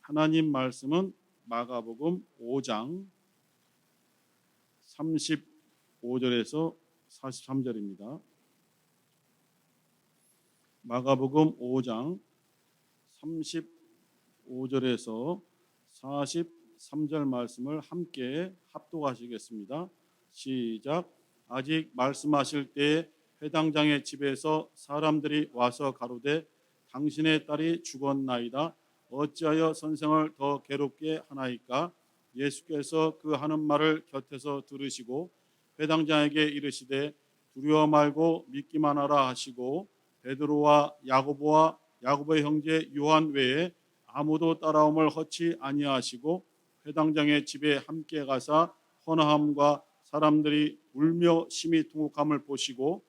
하나님 말씀은 마가복음 5장 35절에서 43절입니다. 마가복음 5장 35절에서 43절 말씀을 함께 합독하시겠습니다. 시작. 아직 말씀하실 때에 회당장의 집에서 사람들이 와서 가로되 당신의 딸이 죽었나이다. 어찌하여 선생을 더 괴롭게 하나이까? 예수께서 그 하는 말을 곁에서 들으시고 회당장에게 이르시되 두려워 말고 믿기만 하라 하시고 베드로와 야고보와 야고보의 형제 요한 외에 아무도 따라옴을 허치 아니하시고 회당장의 집에 함께 가사 헌화함과 사람들이 울며 심히 통곡함을 보시고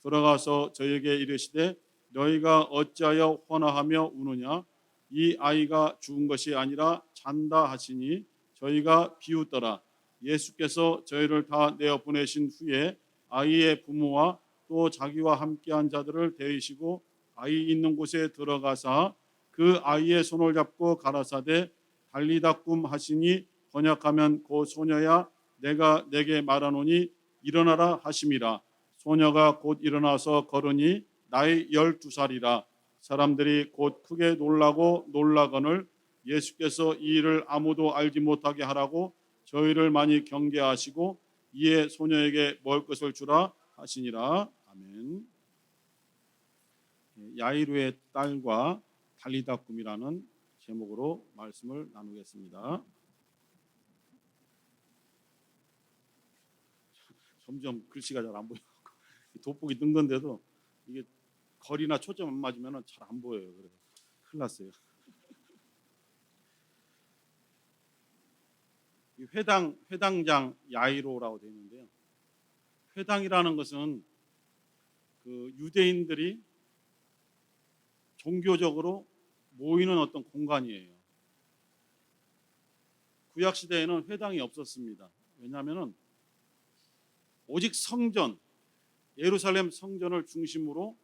들어가서 저에게 이르시되 너희가 어찌하여 헌화하며 우느냐? 이 아이가 죽은 것이 아니라 잔다 하시니 저희가 비웃더라. 예수께서 저희를 다 내어 보내신 후에 아이의 부모와 또 자기와 함께한 자들을 데리시고 아이 있는 곳에 들어가사 그 아이의 손을 잡고 가라사대 달리다 꿈 하시니 번역하면 그 소녀야 내가 내게 말하노니 일어나라 하심이라. 소녀가 곧 일어나서 걸으니 나이 12살이라. 사람들이 곧 크게 놀라고 놀라거늘 예수께서 이 일을 아무도 알지 못하게 하라고 저희를 많이 경계하시고 이에 소녀에게 먹을 것을 주라 하시니라. 아멘. 야이루의 딸과 달리다 꿈이라는 제목으로 말씀을 나누겠습니다. 점점 글씨가 잘 안 보여요. 돋보기 뜬 건데도 이게 거리나 초점 안 맞으면 잘 안 보여요. 그래서 큰일 났어요. 회당장 야이로라고 되어 있는데요. 회당이라는 것은 그 유대인들이 종교적으로 모이는 어떤 공간이에요. 구약 시대에는 회당이 없었습니다. 왜냐하면 오직 성전, 예루살렘 성전을 중심으로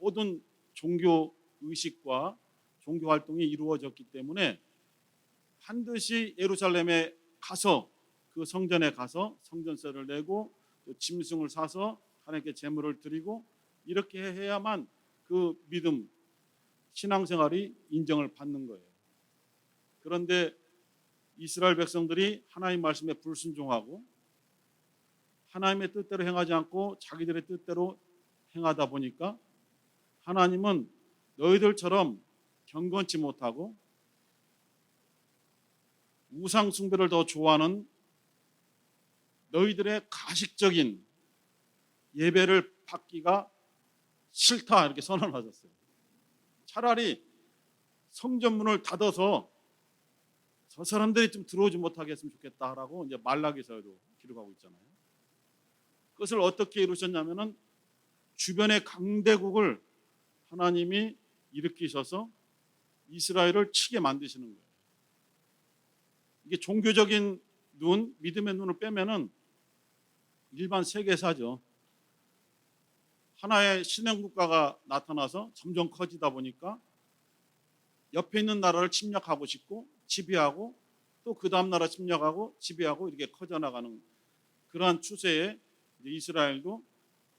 모든 종교 의식과 종교 활동이 이루어졌기 때문에 반드시 예루살렘에 가서 그 성전에 가서 성전세를 내고 또 짐승을 사서 하나님께 제물을 드리고 이렇게 해야만 그 믿음, 신앙생활이 인정을 받는 거예요. 그런데 이스라엘 백성들이 하나님 말씀에 불순종하고 하나님의 뜻대로 행하지 않고 자기들의 뜻대로 행하다 보니까 하나님은 너희들처럼 경건치 못하고 우상 숭배를 더 좋아하는 너희들의 가식적인 예배를 받기가 싫다 이렇게 선언하셨어요. 차라리 성전문을 닫아서 저 사람들이 좀 들어오지 못하게 했으면 좋겠다라고 이제 말라기서도 기록하고 있잖아요. 그것을 어떻게 이루셨냐면은 주변의 강대국을 하나님이 일으키셔서 이스라엘을 치게 만드시는 거예요. 이게 종교적인 눈, 믿음의 눈을 빼면은 일반 세계사죠. 하나의 신흥국가가 나타나서 점점 커지다 보니까 옆에 있는 나라를 침략하고 싶고 지배하고 또 그 다음 나라 침략하고 지배하고 이렇게 커져나가는 그러한 추세에 이스라엘도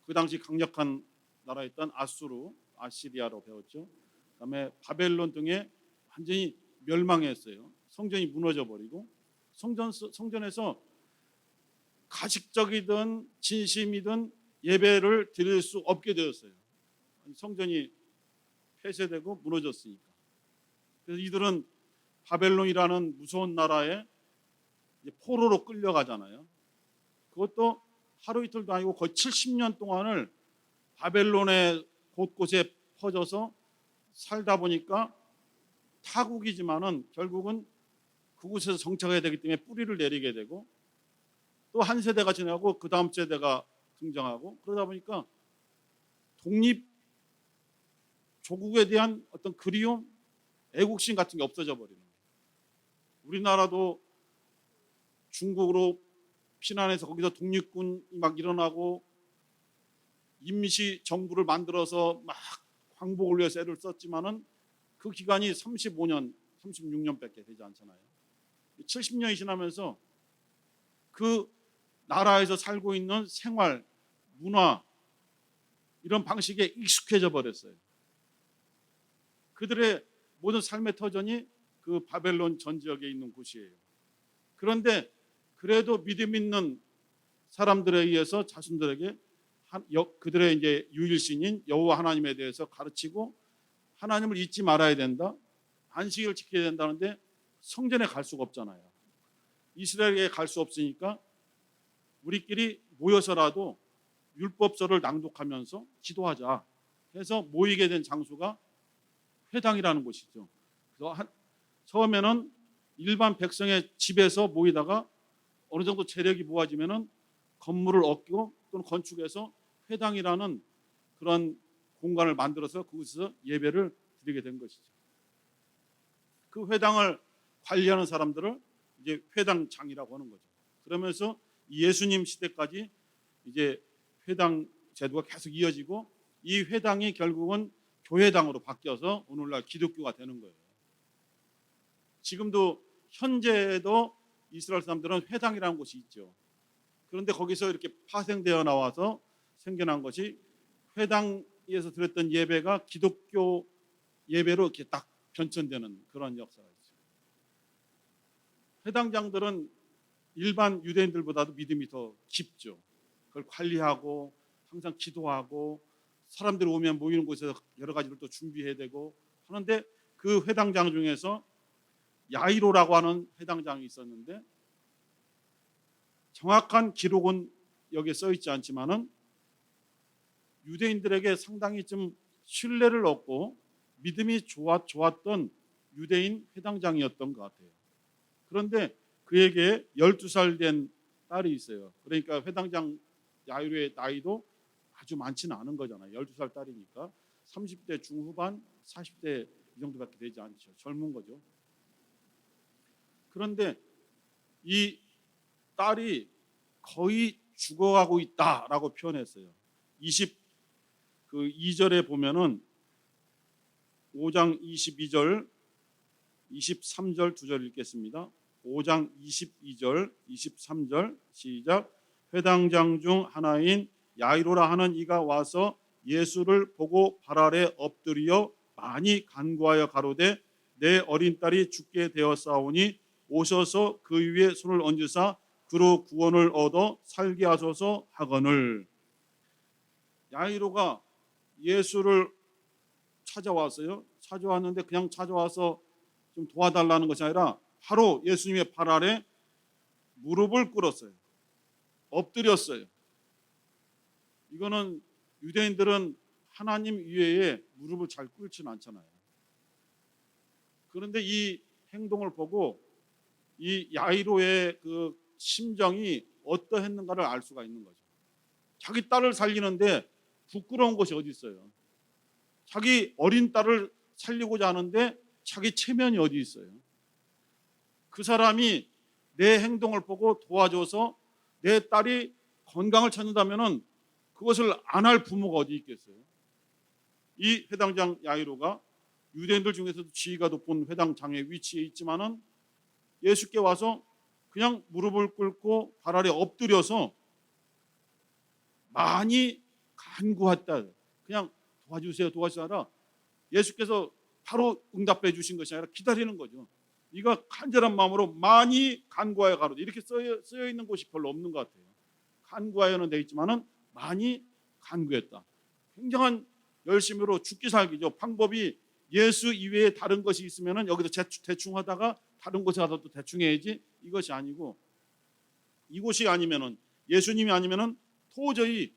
그 당시 강력한 나라였던 아수르, 아시리아로 배웠죠. 그다음에 바벨론 등에 완전히 멸망했어요. 성전이 무너져 버리고 성전에서 가식적이든 진심이든 예배를 드릴 수 없게 되었어요. 성전이 폐쇄되고 무너졌으니까. 그래서 이들은 바벨론이라는 무서운 나라에 포로로 끌려가잖아요. 그것도 하루 이틀도 아니고 거의 70년 동안을 바벨론의 곳곳에 퍼져서 살다 보니까 타국이지만은 결국은 그곳에서 정착해야 되기 때문에 뿌리를 내리게 되고 또 한 세대가 지나고 그 다음 세대가 등장하고 그러다 보니까 독립 조국에 대한 어떤 그리움, 애국심 같은 게 없어져 버리는 거예요. 우리나라도 중국으로 피난해서 거기서 독립군이 막 일어나고 임시 정부를 만들어서 막 광복을 위해서 애를 썼지만은 그 기간이 35년, 36년밖에 되지 않잖아요. 70년이 지나면서 그 나라에서 살고 있는 생활, 문화 이런 방식에 익숙해져 버렸어요. 그들의 모든 삶의 터전이 그 바벨론 전 지역에 있는 곳이에요. 그런데 그래도 믿음 있는 사람들에 의해서 자신들에게 그들의 이제 유일신인 여호와 하나님에 대해서 가르치고 하나님을 잊지 말아야 된다, 안식일을 지켜야 된다는데 성전에 갈 수가 없잖아요. 이스라엘에 갈 수 없으니까 우리끼리 모여서라도 율법서를 낭독하면서 기도하자 해서 모이게 된 장소가 회당이라는 곳이죠. 그래서 처음에는 일반 백성의 집에서 모이다가 어느 정도 재력이 모아지면은 건물을 얻고 또는 건축해서 회당이라는 그런 공간을 만들어서 그곳에서 예배를 드리게 된 것이죠. 그 회당을 관리하는 사람들을 이제 회당장이라고 하는 거죠. 그러면서 예수님 시대까지 이제 회당 제도가 계속 이어지고 이 회당이 결국은 교회당으로 바뀌어서 오늘날 기독교가 되는 거예요. 지금도 현재도 이스라엘 사람들은 회당이라는 곳이 있죠. 그런데 거기서 이렇게 파생되어 나와서 생겨난 것이 회당에서 드렸던 예배가 기독교 예배로 이렇게 딱 변천되는 그런 역사가 있어요. 회당장들은 일반 유대인들보다도 믿음이 더 깊죠. 그걸 관리하고 항상 기도하고 사람들이 오면 모이는 곳에서 여러 가지를 또 준비해야 되고 하는데 그 회당장 중에서 야이로라고 하는 회당장이 있었는데 정확한 기록은 여기에 써 있지 않지만은 유대인들에게 상당히 좀 신뢰를 얻고 믿음이 좋았던 유대인 회당장이었던 것 같아요. 그런데 그에게 12살 된 딸이 있어요. 그러니까 회당장 야이로의 나이도 아주 많지는 않은 거잖아요. 12살 딸이니까 30대 중후반, 40대 이 정도밖에 되지 않죠. 젊은 거죠. 그런데 이 딸이 거의 죽어가고 있다라고 표현했어요. 22절에 보면은 5장 22절, 23절 두 절 읽겠습니다. 5장 22절, 23절 시작. 회당장 중 하나인 야이로라 하는 이가 와서 예수를 보고 발 아래 엎드려 많이 간구하여 가로되 내 어린 딸이 죽게 되었사오니 오셔서 그 위에 손을 얹으사 그로 구원을 얻어 살게 하소서 하거늘. 야이로가 예수를 찾아왔어요. 찾아왔는데 그냥 찾아와서 좀 도와달라는 것이 아니라 바로 예수님의 발 아래 무릎을 꿇었어요. 엎드렸어요. 이거는 유대인들은 하나님 이외에 무릎을 잘 꿇지는 않잖아요. 그런데 이 행동을 보고 이 야이로의 그 심정이 어떠했는가를 알 수가 있는 거죠. 자기 딸을 살리는데 부끄러운 것이 어디 있어요? 자기 어린 딸을 살리고자 하는데 자기 체면이 어디 있어요? 그 사람이 내 행동을 보고 도와줘서 내 딸이 건강을 찾는다면은 그것을 안 할 부모가 어디 있겠어요? 이 회당장 야이로가 유대인들 중에서도 지위가 높은 회당장의 위치에 있지만은 예수께 와서 그냥 무릎을 꿇고 발 아래 엎드려서 많이 간구했다. 그냥 도와주세요, 도와주세요 하라. 예수께서 바로 응답해 주신 것이 아니라 기다리는 거죠. 이가 간절한 마음으로 많이 간구하여 가로되 이렇게 쓰여 있는 곳이 별로 없는 것 같아요. 간구하여는 돼 있지만은 많이 간구했다. 굉장한 열심으로 죽기 살기죠. 방법이 예수 이외에 다른 것이 있으면은 여기서 대충 하다가 다른 곳에 가서 또 대충 해야지 이것이 아니고 이곳이 아니면은 예수님이 아니면은 도저히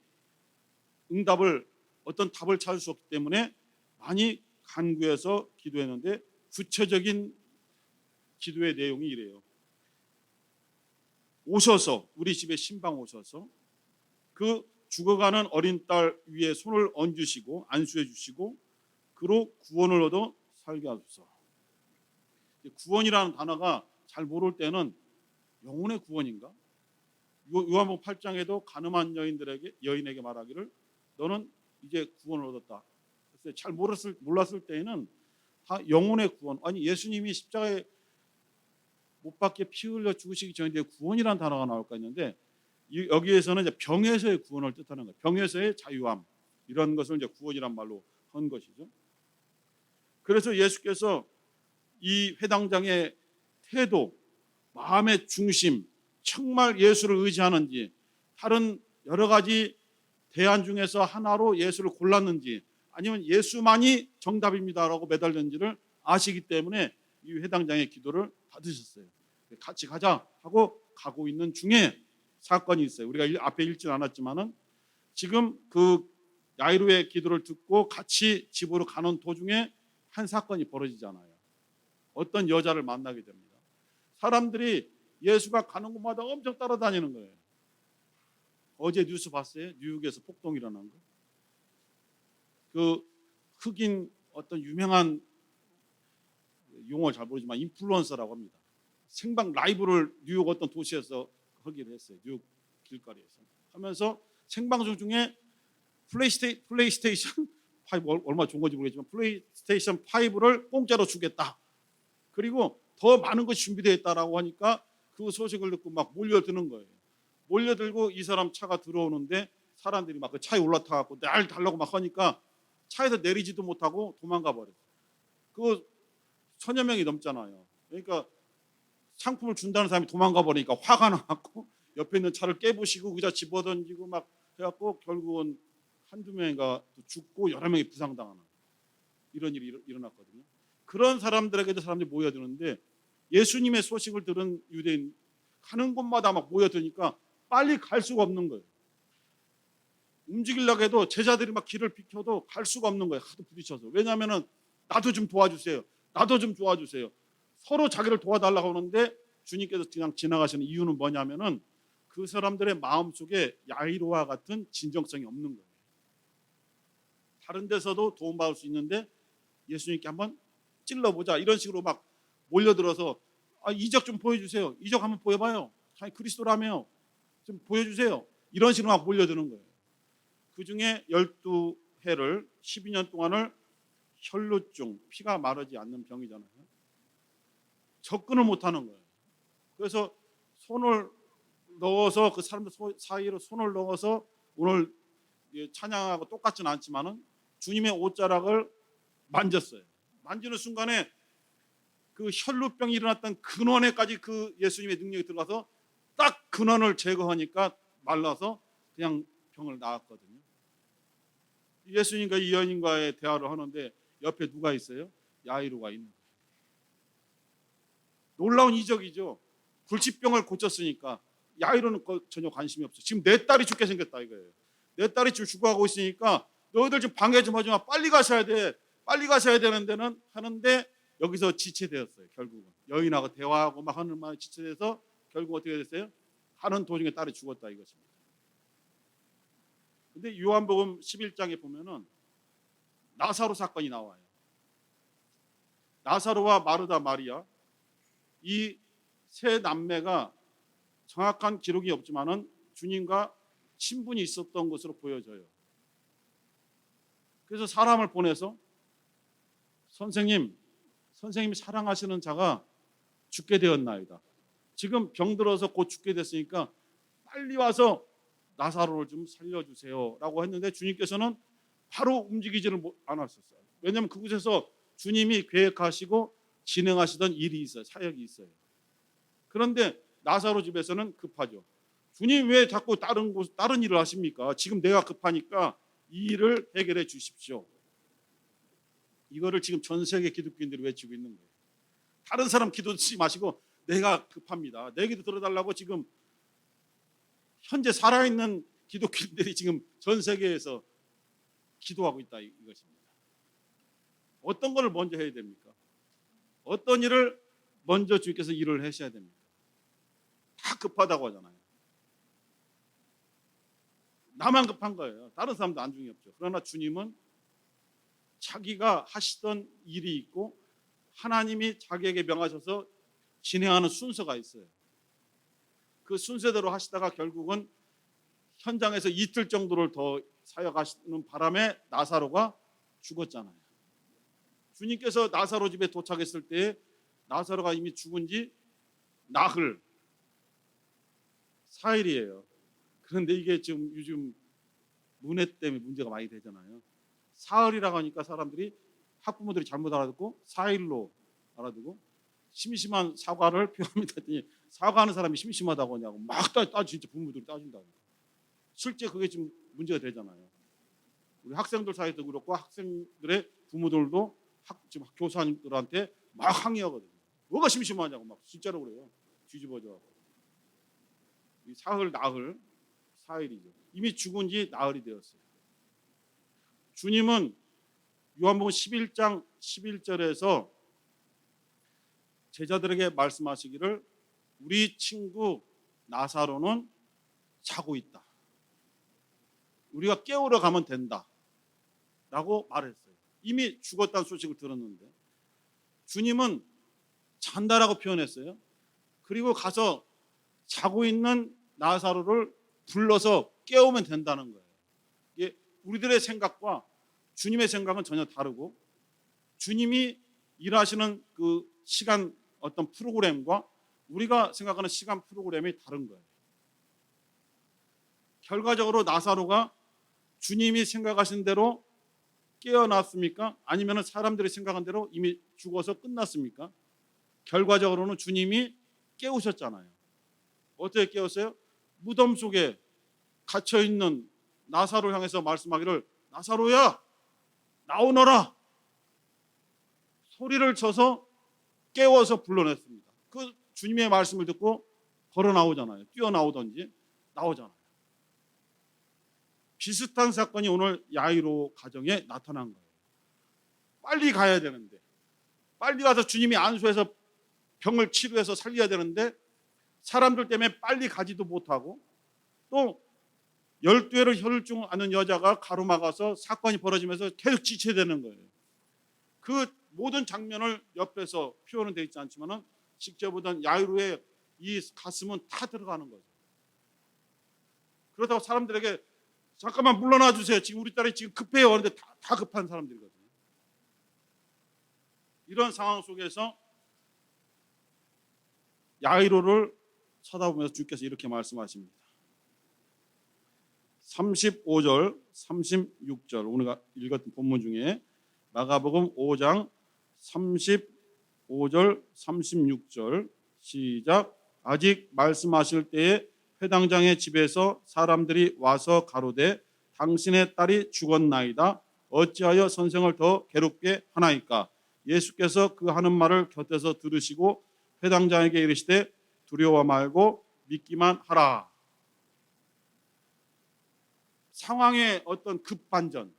응답을 어떤 답을 찾을 수 없기 때문에 많이 간구해서 기도했는데 구체적인 기도의 내용이 이래요. 오셔서 우리 집에 신방 오셔서 그 죽어가는 어린 딸 위에 손을 얹으시고 안수해 주시고 그로 구원을 얻어 살게 하소서. 구원이라는 단어가 잘 모를 때는 영혼의 구원인가? 요한복음 8장에도 가늠한 여인에게 말하기를 너는 이제 구원을 얻었다. 그래서 잘 몰랐을 때에는 다 영혼의 구원. 아니 예수님이 십자가에 못 박혀 피 흘려 죽으시기 전에 구원이라는 단어가 나올까 했는데 여기에서는 이제 병에서의 구원을 뜻하는 거예요. 병에서의 자유함 이런 것을 이제 구원이란 말로 한 것이죠. 그래서 예수께서 이 회당장의 태도, 마음의 중심, 정말 예수를 의지하는지 다른 여러 가지 대안 중에서 하나로 예수를 골랐는지 아니면 예수만이 정답입니다라고 매달렸는지를 아시기 때문에 이 회당장의 기도를 받으셨어요. 같이 가자 하고 가고 있는 중에 사건이 있어요. 우리가 앞에 읽진 않았지만은 지금 그 야이로의 기도를 듣고 같이 집으로 가는 도중에 한 사건이 벌어지잖아요. 어떤 여자를 만나게 됩니다. 사람들이 예수가 가는 곳마다 엄청 따라다니는 거예요. 어제 뉴스 봤어요? 뉴욕에서 폭동 일어난 거. 그 흑인 어떤 유명한 용어 잘 모르지만 인플루언서라고 합니다. 생방 라이브를 뉴욕 어떤 도시에서 하기로 했어요. 뉴욕 길거리에서 하면서 생방송 중에 플레이스테이션 5 얼마 좋은 건지 모르겠지만 플레이스테이션 5를 공짜로 주겠다. 그리고 더 많은 것이 준비되어 있다라고 하니까 그 소식을 듣고 막 몰려드는 거예요. 몰려들고 이 사람 차가 들어오는데 사람들이 막 그 차에 올라타갖고 날 달라고 막 하니까 차에서 내리지도 못하고 도망가 버렸어요. 그 1000여 명이 넘잖아요. 그러니까 상품을 준다는 사람이 도망가 버리니까 화가 나갖고 옆에 있는 차를 깨부시고 의자 집어던지고 막 해갖고 결국은 한두 명인가 죽고 여러 명이 부상당하는 이런 일이 일어났거든요. 그런 사람들에게도 사람들이 모여드는데 예수님의 소식을 들은 유대인 가는 곳마다 막 모여드니까 빨리 갈 수가 없는 거예요. 움직이려고 해도 제자들이 막 길을 비켜도 갈 수가 없는 거예요. 하도 부딪혀서. 왜냐하면 나도 좀 도와주세요. 나도 좀 도와주세요. 서로 자기를 도와달라고 하는데 주님께서 그냥 지나가시는 이유는 뭐냐면은 그 사람들의 마음속에 야이로와 같은 진정성이 없는 거예요. 다른 데서도 도움받을 수 있는데 예수님께 한번 찔러보자 이런 식으로 막 몰려들어서 이적 좀 보여주세요. 이적 한번 보여봐요. 자기 그리스도라며 좀 보여주세요. 이런 식으로 막 몰려드는 거예요. 그중에 12해를 12년 동안을 혈루증, 피가 마르지 않는 병이잖아요. 접근을 못하는 거예요. 그래서 손을 넣어서 그 사람들 사이로 손을 넣어서 오늘 찬양하고 똑같지는 않지만은 주님의 옷자락을 만졌어요. 만지는 순간에 그 혈루병이 일어났던 근원에까지 그 예수님의 능력이 들어가서 딱 근원을 제거하니까 말라서 그냥 병을 나았거든요. 예수님과 이 여인과의 대화를 하는데 옆에 누가 있어요? 야이로가 있는 거예요. 놀라운 이적이죠. 불치병을 고쳤으니까 야이로는 전혀 관심이 없어. 지금 내 딸이 죽게 생겼다 이거예요. 내 딸이 지금 죽어가고 있으니까 너희들 좀 방해 좀 하지 마. 빨리 가셔야 돼. 빨리 가셔야 되는 데는 하는데 여기서 지체되었어요. 결국은 여인하고 대화하고 막 하는 말에 지체돼서 결국 어떻게 됐어요? 하는 도중에 딸이 죽었다 이것입니다. 근데 요한복음 11장에 보면은 나사로 사건이 나와요. 나사로와 마르다 마리아 이 세 남매가 정확한 기록이 없지만은 주님과 친분이 있었던 것으로 보여져요. 그래서 사람을 보내서 선생님이 사랑하시는 자가 죽게 되었나이다. 지금 병들어서 곧 죽게 됐으니까 빨리 와서 나사로를 좀 살려주세요라고 했는데 주님께서는 바로 움직이지를 않았었어요. 왜냐하면 그곳에서 주님이 계획하시고 진행하시던 일이 있어요. 사역이 있어요. 그런데 나사로 집에서는 급하죠. 주님 왜 자꾸 다른 일을 하십니까? 지금 내가 급하니까 이 일을 해결해 주십시오. 이거를 지금 전 세계 기독교인들이 외치고 있는 거예요. 다른 사람 기도하지 마시고 내가 급합니다. 내 기도 들어달라고 지금 현재 살아있는 기독교인들이 지금 전 세계에서 기도하고 있다 이것입니다. 어떤 걸 먼저 해야 됩니까? 어떤 일을 먼저 주님께서 일을 하셔야 됩니까? 다 급하다고 하잖아요. 나만 급한 거예요. 다른 사람도 안중이 없죠. 그러나 주님은 자기가 하시던 일이 있고 하나님이 자기에게 명하셔서 진행하는 순서가 있어요. 그 순서대로 하시다가 결국은 현장에서 이틀 정도를 더 사역하시는 바람에 나사로가 죽었잖아요. 주님께서 나사로 집에 도착했을 때 나사로가 이미 죽은 지 나흘 4일이에요. 그런데 이게 지금 요즘 문해 때문에 문제가 많이 되잖아요. 사흘이라고 하니까 사람들이 학부모들이 잘못 알아듣고 4일로 알아두고 심심한 사과를 표합니다. 사과하는 사람이 심심하다고 하냐고 막 진짜 부모들이 따진다고. 실제 그게 지금 문제가 되잖아요. 우리 학생들 사이도 그렇고 학생들의 부모들도 지금 교사님들한테 막 항의하거든요. 뭐가 심심하냐고 막 진짜로 그래요. 뒤집어져. 이 사흘 나흘 4일이죠. 이미 죽은 지 나흘이 되었어요. 주님은 요한복음 11장 11절에서 제자들에게 말씀하시기를 우리 친구 나사로는 자고 있다. 우리가 깨우러 가면 된다. 라고 말했어요. 이미 죽었다는 소식을 들었는데 주님은 잔다라고 표현했어요. 그리고 가서 자고 있는 나사로를 불러서 깨우면 된다는 거예요. 이게 우리들의 생각과 주님의 생각은 전혀 다르고 주님이 일하시는 그 시간 어떤 프로그램과 우리가 생각하는 시간 프로그램이 다른 거예요. 결과적으로 나사로가 주님이 생각하신 대로 깨어났습니까? 아니면 사람들이 생각한 대로 이미 죽어서 끝났습니까? 결과적으로는 주님이 깨우셨잖아요. 어떻게 깨웠어요? 무덤 속에 갇혀있는 나사로를 향해서 말씀하기를 나사로야 나오너라 소리를 쳐서 깨워서 불러냈습니다. 그 주님의 말씀을 듣고 걸어 나오잖아요. 뛰어나오든지 나오잖아요. 비슷한 사건이 오늘 야이로 가정에 나타난 거예요. 빨리 가야 되는데 빨리 가서 주님이 안수해서 병을 치료해서 살려야 되는데 사람들 때문에 빨리 가지도 못하고 또 12회를 혈중하는 여자가 가로막아서 사건이 벌어지면서 계속 지체되야 되는 거예요. 그 모든 장면을 옆에서 표현은 되어 있지 않지만 직접 보던 야이로의 이 가슴은 다 들어가는 거죠. 그렇다고 사람들에게 잠깐만 물러나 주세요. 지금 우리 딸이 지금 급해요. 그런데 다 급한 사람들이거든요. 이런 상황 속에서 야이로를 쳐다보면서 주께서 이렇게 말씀하십니다. 35절, 36절 오늘 읽었던 본문 중에 마가복음 5장 35절, 36절 시작. 아직 말씀하실 때에 회당장의 집에서 사람들이 와서 가로되 당신의 딸이 죽었나이다. 어찌하여 선생을 더 괴롭게 하나이까? 예수께서 그 하는 말을 곁에서 들으시고 회당장에게 이르시되 두려워 말고 믿기만 하라. 상황의 어떤 급반전,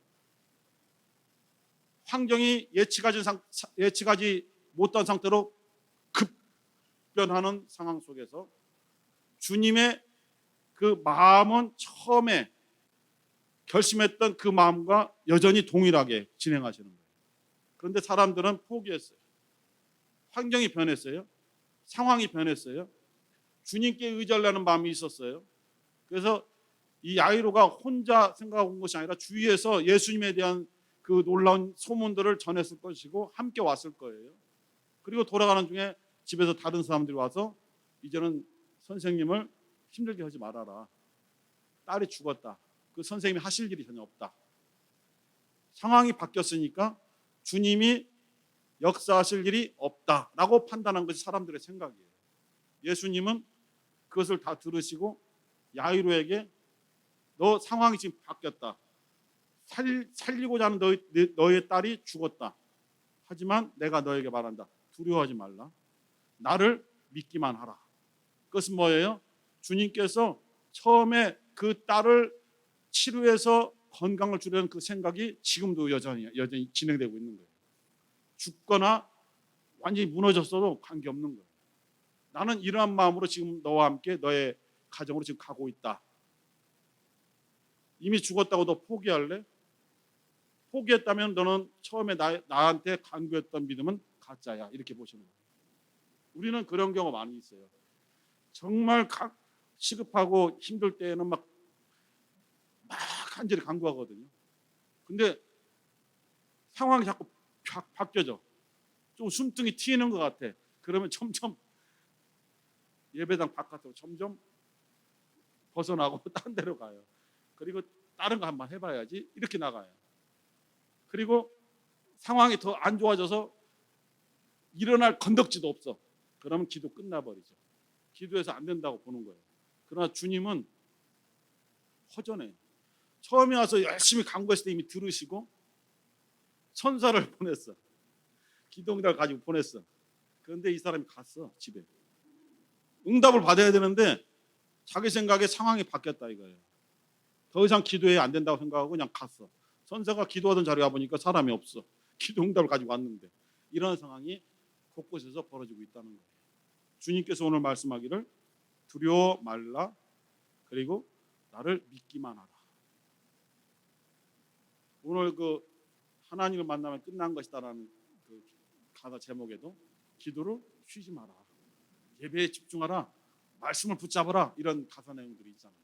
환경이 예측하지 못한 상태로 급변하는 상황 속에서 주님의 그 마음은 처음에 결심했던 그 마음과 여전히 동일하게 진행하시는 거예요. 그런데 사람들은 포기했어요. 환경이 변했어요. 상황이 변했어요. 주님께 의지하려는 마음이 있었어요. 그래서 이 야이로가 혼자 생각하고 온 것이 아니라 주위에서 예수님에 대한 그 놀라운 소문들을 전했을 것이고 함께 왔을 거예요. 그리고 돌아가는 중에 집에서 다른 사람들이 와서 이제는 선생님을 힘들게 하지 말아라. 딸이 죽었다. 그 선생님이 하실 일이 전혀 없다. 상황이 바뀌었으니까 주님이 역사하실 일이 없다라고 판단한 것이 사람들의 생각이에요. 예수님은 그것을 다 들으시고 야이로에게 너 상황이 지금 바뀌었다. 살리고자 하는 너의 딸이 죽었다. 하지만 내가 너에게 말한다. 두려워하지 말라. 나를 믿기만 하라. 그것은 뭐예요? 주님께서 처음에 그 딸을 치료해서 건강을 주려는 그 생각이 지금도 여전히 진행되고 있는 거예요. 죽거나 완전히 무너졌어도 관계없는 거예요. 나는 이러한 마음으로 지금 너와 함께 너의 가정으로 지금 가고 있다. 이미 죽었다고 너 포기할래? 포기했다면 너는 처음에 나한테 강구했던 믿음은 가짜야. 이렇게 보시는 거예요. 우리는 그런 경우가 많이 있어요. 정말 시급하고 힘들 때에는 막 간절히 간구하거든요. 근데 상황이 자꾸 확 바뀌어져. 좀 숨통이 튀는 것 같아. 그러면 점점 예배당 바깥으로 점점 벗어나고 딴 데로 가요. 그리고 다른 거 한번 해봐야지 이렇게 나가요. 그리고 상황이 더 안 좋아져서 일어날 건덕지도 없어. 그러면 기도 끝나버리죠. 기도해서 안 된다고 보는 거예요. 그러나 주님은 허전해요. 처음에 와서 열심히 간구했을 때 이미 들으시고 천사를 보냈어. 기도응답을 가지고 보냈어. 그런데 이 사람이 갔어 집에. 응답을 받아야 되는데 자기 생각에 상황이 바뀌었다 이거예요. 더 이상 기도해 안 된다고 생각하고 그냥 갔어. 천사가 기도하던 자리에 와보니까 사람이 없어. 기도응답을 가지고 왔는데 이런 상황이 곳곳에서 벌어지고 있다는 거예요. 주님께서 오늘 말씀하기를 두려워 말라 그리고 나를 믿기만 하라. 오늘 그 하나님을 만나면 끝난 것이다라는 그 가사 제목에도 기도를 쉬지 마라, 예배에 집중하라, 말씀을 붙잡아라 이런 가사 내용들이 있잖아요.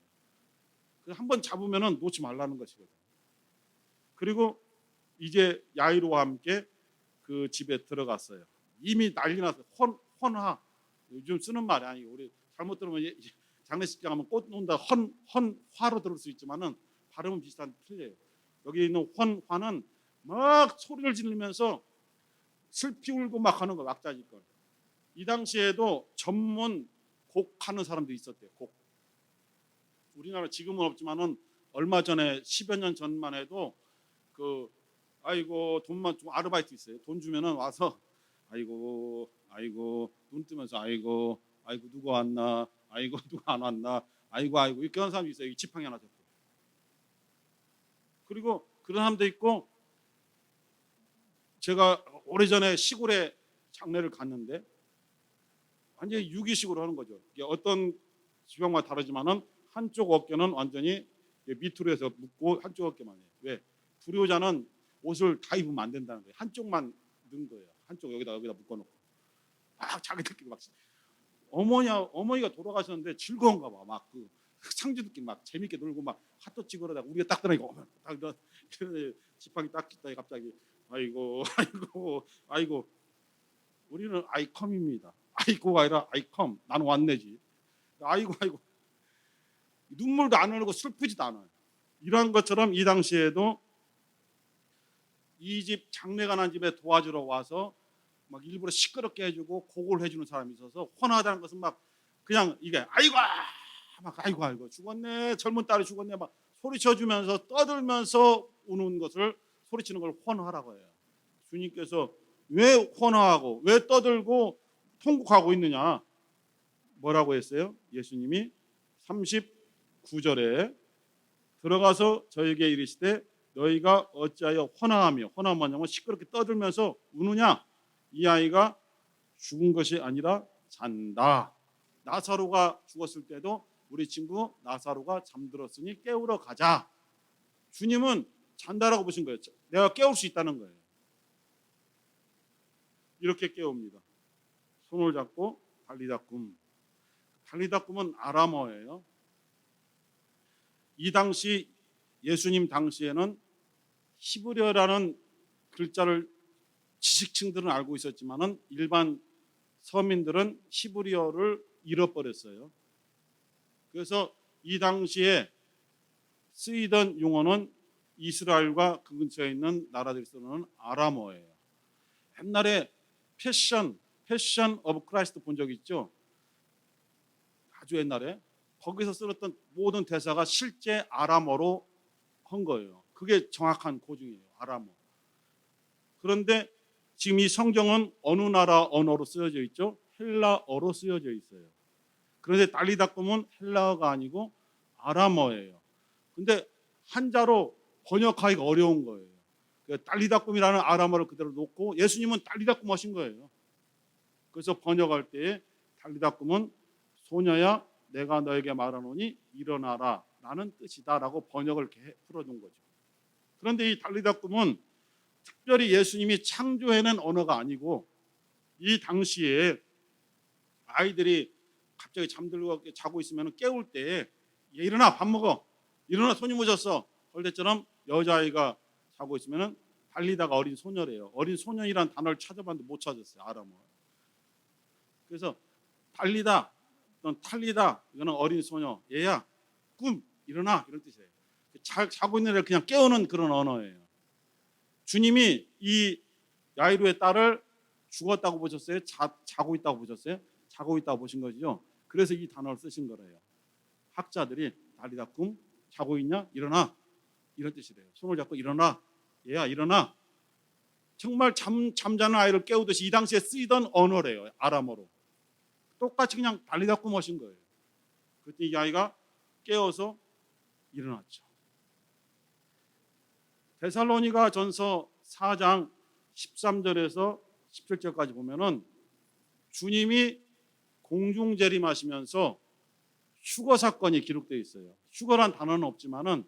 한번 잡으면은 놓지 말라는 것이거든요. 그리고 이제 야이로와 함께 그 집에 들어갔어요. 이미 난리 났어요. 헌화 요즘 쓰는 말이 아니고 우리 잘못 들으면 장례식장 가면 꽃 놓는다 헌화로 들을 수 있지만은 발음은 비슷한 틀려요. 여기 있는 헌화는 막 소리를 지르면서 슬피 울고 막 하는 거 막자지껄. 이 당시에도 전문 곡하는 사람도 있었대요. 곡. 우리나라 지금은 없지만은 얼마 전에 10여 년 전만 해도 그 아이고 돈만 좀 아르바이트 있어요. 돈 주면은 와서 아이고 눈 뜨면서 아이고 누가 왔나, 아이고 누가 안 왔나, 아이고 이렇게 하는 사람이 있어요. 지팡이 하나 잡고. 그리고 그런 사람도 있고, 제가 오래전에 시골에 장례를 갔는데 완전히 유기식으로 하는 거죠. 이게 어떤 지방마다 다르지만은 한쪽 어깨는 완전히 밑으로 해서 묶고 한쪽 어깨만 해요. 왜? 불효자는 옷을 다 입으면 안 된다는 거예요. 한쪽만 넣은 거예요. 한쪽 여기다 묶어놓고 막 자기들끼리 막 어머니가 돌아가셨는데 즐거운가 봐. 막 그 상주들끼리 막 재밌게 놀고 막 핫도 찍으러다가 우리가 딱 들어니까 딱 이런 지팡이 딱 깃다가 갑자기 아이고 우리는 아이컴입니다. 아이고가 아니라 아이컴. 나는 왔네지. 아이고 눈물도 안 흘리고 슬프지도 않아요. 이러한 것처럼 이 당시에도 이 집 장례가 난 집에 도와주러 와서 막 일부러 시끄럽게 해주고 곡을 해주는 사람이 있어서 헌화하다는 것은 막 그냥 이게 아이고 죽었네, 젊은 딸이 죽었네 막 소리쳐주면서 떠들면서 우는 것을 소리치는 걸 헌화라고 해요. 주님께서 왜 헌화하고 왜 떠들고 통곡하고 있느냐? 뭐라고 했어요? 예수님이 39절에 들어가서 저에게 이르시되 너희가 어찌하여 헌화하며, 헌화 뭐냐면 시끄럽게 떠들면서 우느냐? 이 아이가 죽은 것이 아니라 잔다. 나사로가 죽었을 때도 우리 친구 나사로가 잠들었으니 깨우러 가자. 주님은 잔다라고 보신 거예요. 내가 깨울 수 있다는 거예요. 이렇게 깨웁니다. 손을 잡고 달리다꿈. 달리다꿈은 아람어예요. 이 당시 예수님 당시에는 히브리어라는 글자를 지식층들은 알고 있었지만은 일반 서민들은 히브리어를 잃어버렸어요. 그래서 이 당시에 쓰이던 용어는 이스라엘과 그 근처에 있는 나라들이 쓰는 아람어예요. 옛날에 패션 오브 크라이스트 본 적 있죠? 아주 옛날에 거기서 쓰였던 모든 대사가 실제 아람어로 한 거예요. 그게 정확한 고증이에요. 아람어. 그런데 지금 이 성경은 어느 나라 언어로 쓰여져 있죠? 헬라어로 쓰여져 있어요. 그런데 달리다꿈은 헬라어가 아니고 아람어예요. 근데 한자로 번역하기가 어려운 거예요. 달리다꿈이라는 아람어를 그대로 놓고 예수님은 달리다꿈 하신 거예요. 그래서 번역할 때 달리다꿈은 소녀야 내가 너에게 말하노니 일어나라 라는 뜻이다라고 번역을 풀어준 거죠. 그런데 이 달리다꿈은 특별히 예수님이 창조해낸 언어가 아니고 이 당시에 아이들이 갑자기 잠들고 자고 있으면 깨울 때 일어나 밥 먹어, 일어나 손님 오셨어 할 때처럼 여자아이가 자고 있으면 달리다가 어린 소녀래요. 어린 소년이란 단어를 찾아봤는데 못 찾았어요. 아람어. 그래서 달리다, 탈리다, 이거는 어린 소녀. 얘야, 꿈 일어나, 이런 뜻이에요. 자고 있는 애를 그냥 깨우는 그런 언어예요. 주님이 이 야이로의 딸을 죽었다고 보셨어요? 자고 있다고 보셨어요? 자고 있다고 보신 거죠. 그래서 이 단어를 쓰신 거예요. 학자들이 달리다 꿈, 자고 있냐? 일어나, 이런 뜻이래요. 손을 잡고 일어나, 얘야 일어나. 정말 잠자는 아이를 깨우듯이 이 당시에 쓰이던 언어래요. 아람어로. 똑같이 그냥 달리다 꿈 하신 거예요. 그때 이 아이가 깨어서 일어났죠. 데살로니가 전서 4장 13절에서 17절까지 보면은 주님이 공중 재림하시면서 휴거 사건이 기록되어 있어요. 휴거란 단어는 없지만은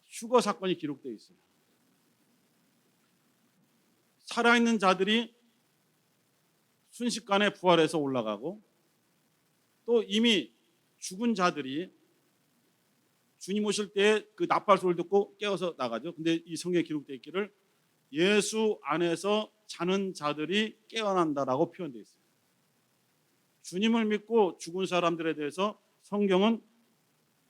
휴거 사건이 기록되어 있어요. 살아있는 자들이 순식간에 부활해서 올라가고 또 이미 죽은 자들이 주님 오실 때 그 나팔 소리를 듣고 깨어서 나가죠. 근데 이 성경에 기록되어 있기를 예수 안에서 자는 자들이 깨어난다라고 표현되어 있어요. 주님을 믿고 죽은 사람들에 대해서 성경은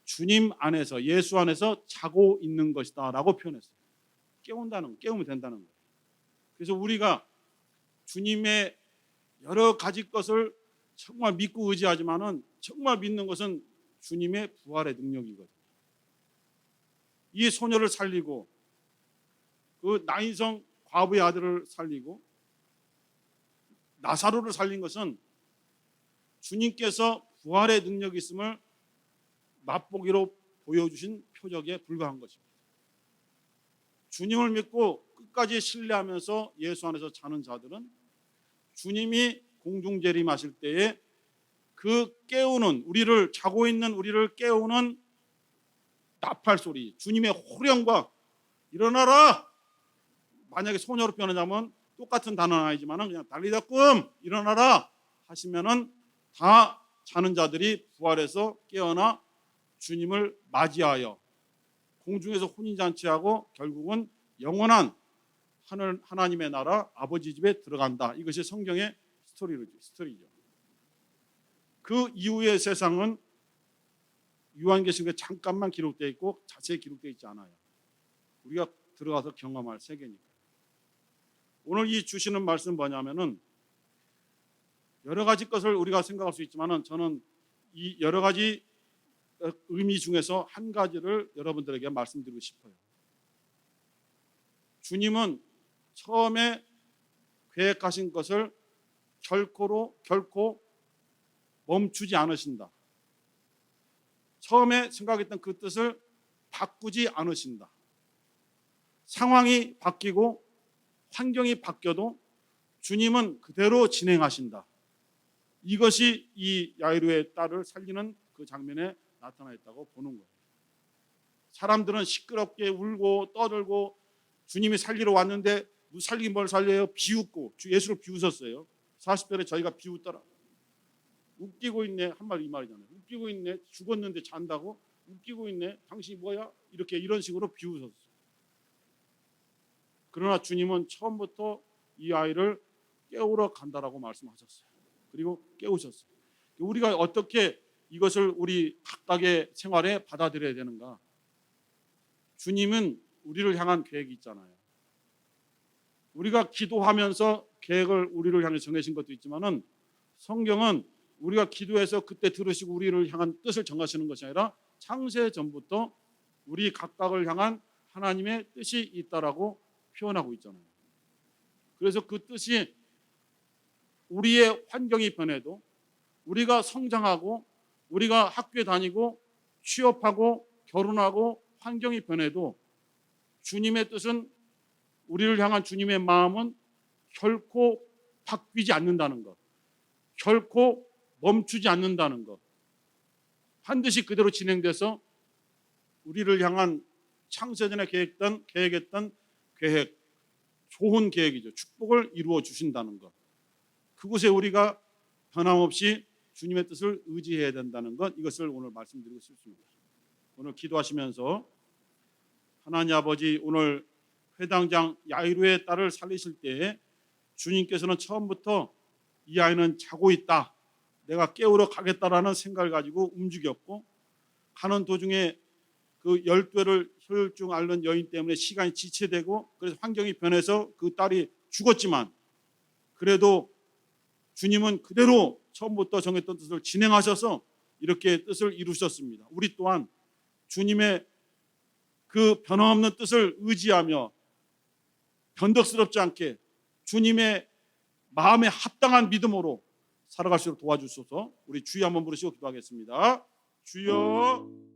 주님 안에서, 예수 안에서 자고 있는 것이다 라고 표현했어요. 깨우면 된다는 거예요. 그래서 우리가 주님의 여러 가지 것을 정말 믿고 의지하지만은 정말 믿는 것은 주님의 부활의 능력이거든요. 이 소녀를 살리고 그 나인성 과부의 아들을 살리고 나사로를 살린 것은 주님께서 부활의 능력이 있음을 맛보기로 보여주신 표적에 불과한 것입니다. 주님을 믿고 끝까지 신뢰하면서 예수 안에서 자는 자들은 주님이 공중 재림하실 때에 그 깨우는 우리를, 자고 있는 우리를 깨우는 나팔 소리, 주님의 호령과 일어나라. 만약에 소녀로 표현하자면 똑같은 단어는 아니지만 그냥 달리다 꿈 일어나라 하시면은 다 자는 자들이 부활해서 깨어나 주님을 맞이하여 공중에서 혼인잔치하고 결국은 영원한 하나님의 나라 아버지 집에 들어간다. 이것이 성경의 스토리죠. 그 이후의 세상은 요한계시록에 잠깐만 기록되어 있고 자세히 기록되어 있지 않아요. 우리가 들어가서 경험할 세계니까. 오늘 이 주시는 말씀 뭐냐면은 여러 가지 것을 우리가 생각할 수 있지만은 저는 이 여러 가지 의미 중에서 한 가지를 여러분들에게 말씀드리고 싶어요. 주님은 처음에 계획하신 것을 결코 멈추지 않으신다. 처음에 생각했던 그 뜻을 바꾸지 않으신다. 상황이 바뀌고 환경이 바뀌어도 주님은 그대로 진행하신다. 이것이 이 야이로의 딸을 살리는 그 장면에 나타나 있다고 보는 거예요. 사람들은 시끄럽게 울고 떠들고 주님이 살리러 왔는데 살리긴 뭘 살려요? 비웃고 예수를 비웃었어요. 40절에 저희가 비웃더라. 웃기고 있네. 한 말 이 말이잖아요. 웃기고 있네. 죽었는데 잔다고? 웃기고 있네. 당신이 뭐야? 이런 식으로 비웃었어요. 그러나 주님은 처음부터 이 아이를 깨우러 간다라고 말씀하셨어요. 그리고 깨우셨어요. 우리가 어떻게 이것을 우리 각각의 생활에 받아들여야 되는가? 주님은 우리를 향한 계획이 있잖아요. 우리가 기도하면서 계획을 우리를 향해 정하신 것도 있지만은 성경은 우리가 기도해서 그때 들으시고 우리를 향한 뜻을 정하시는 것이 아니라 창세 전부터 우리 각각을 향한 하나님의 뜻이 있다라고 표현하고 있잖아요. 그래서 그 뜻이 우리의 환경이 변해도 우리가 성장하고 우리가 학교에 다니고 취업하고 결혼하고 환경이 변해도 주님의 뜻은 우리를 향한 주님의 마음은 결코 바뀌지 않는다는 것, 결코 멈추지 않는다는 것, 반드시 그대로 진행돼서 우리를 향한 창세전에 계획했던 계획, 좋은 계획이죠. 축복을 이루어 주신다는 것. 그곳에 우리가 변함없이 주님의 뜻을 의지해야 된다는 것, 이것을 오늘 말씀드리고 싶습니다. 오늘 기도하시면서 하나님 아버지, 오늘 회당장 야이로의 딸을 살리실 때 주님께서는 처음부터 이 아이는 자고 있다, 내가 깨우러 가겠다라는 생각을 가지고 움직였고, 가는 도중에 그 12회를 혈중 앓는 여인 때문에 시간이 지체되고 그래서 환경이 변해서 그 딸이 죽었지만, 그래도 주님은 그대로 처음부터 정했던 뜻을 진행하셔서 이렇게 뜻을 이루셨습니다. 우리 또한 주님의 그 변함없는 뜻을 의지하며 변덕스럽지 않게 주님의 마음에 합당한 믿음으로 살아갈 수 있도록 도와주소서. 우리 주여 한번 부르시고 기도하겠습니다. 주여.